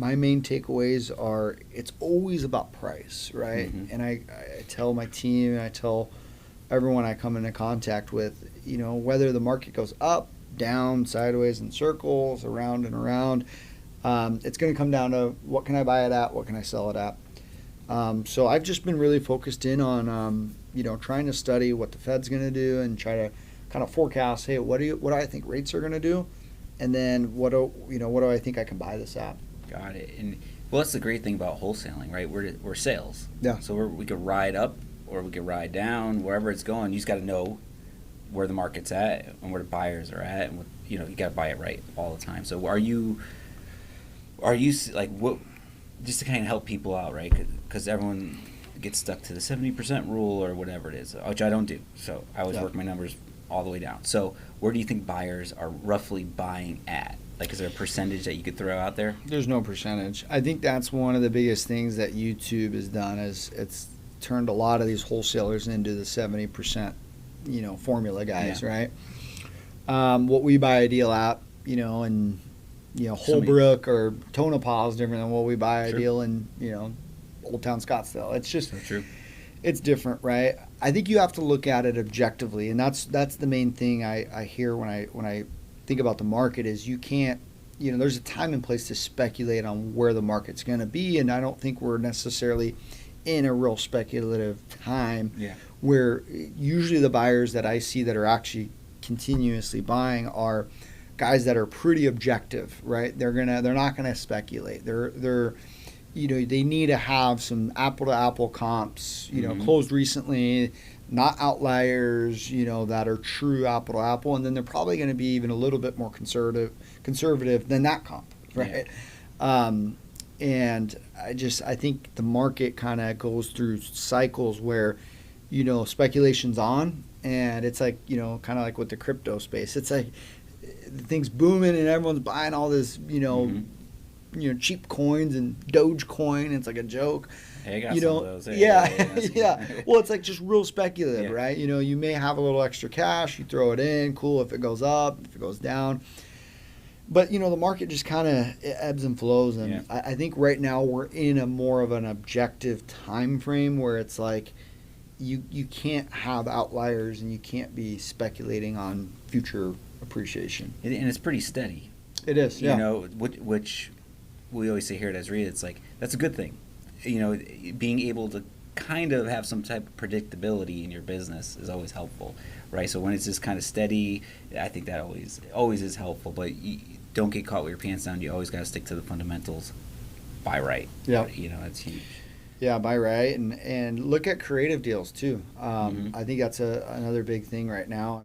my main takeaways are it's always about price, right? And I tell my team, and I tell everyone I come into contact with, whether the market goes up, down, sideways, in circles, around and around, it's going to come down to what can I buy it at, what can I sell it at. So I've just been really focused in on, trying to study what the Fed's going to do and try to kind of forecast, hey, what do I think rates are going to do, and then what do I think I can buy this at. Got it. And well, that's the great thing about wholesaling, right? We're sales. Yeah. So we could ride up or we could ride down, wherever it's going. You just got to know where the market's at and where the buyers are at, and you got to buy it right all the time. So are you like, what, just to kind of help people out, right? Because everyone gets stuck to the 70% rule or whatever it is, which I don't do. So I always work my numbers all the way down. So where do you think buyers are roughly buying at? Like, is there a percentage that you could throw out there? There's no percentage. I think that's one of the biggest things that YouTube has done, is it's turned a lot of these wholesalers into the 70%, formula guys, right? What we buy a deal at, and Holbrook or Tonopah is different than what we buy a deal in, Old Town Scottsdale. It's just, So true. It's different, right? I think you have to look at it objectively, and that's the main thing I hear when I think about the market is you can't, there's a time and place to speculate on where the market's going to be, and I don't think we're necessarily in a real speculative time where usually the buyers that I see that are actually continuously buying are guys that are pretty objective, right? They're not gonna speculate. They're they need to have some apple to apple comps, closed recently, not outliers, that are true apple to apple, and then they're probably going to be even a little bit more conservative than that comp, right? And I think the market kind of goes through cycles where, speculation's on, and it's like, kind of like with the crypto space. It's like things booming and everyone's buying all this, cheap coins and Dogecoin. It's like a joke. Hey, I got some of those. Hey, Yeah. Well, it's like just real speculative, right? You may have a little extra cash, you throw it in, cool if it goes up, if it goes down. But, the market just kind of ebbs and flows. And I think right now we're in a more of an objective time frame where it's like you can't have outliers and you can't be speculating on future appreciation. And it's pretty steady. It is, which we always say here at Azreia, it's like, that's a good thing. Being able to kind of have some type of predictability in your business is always helpful, right? So when it's just kind of steady, I think that always is helpful. But you don't get caught with your pants down. You always got to stick to the fundamentals. Buy right. Yeah. That's huge. Yeah, buy right, and look at creative deals too. I think that's another big thing right now.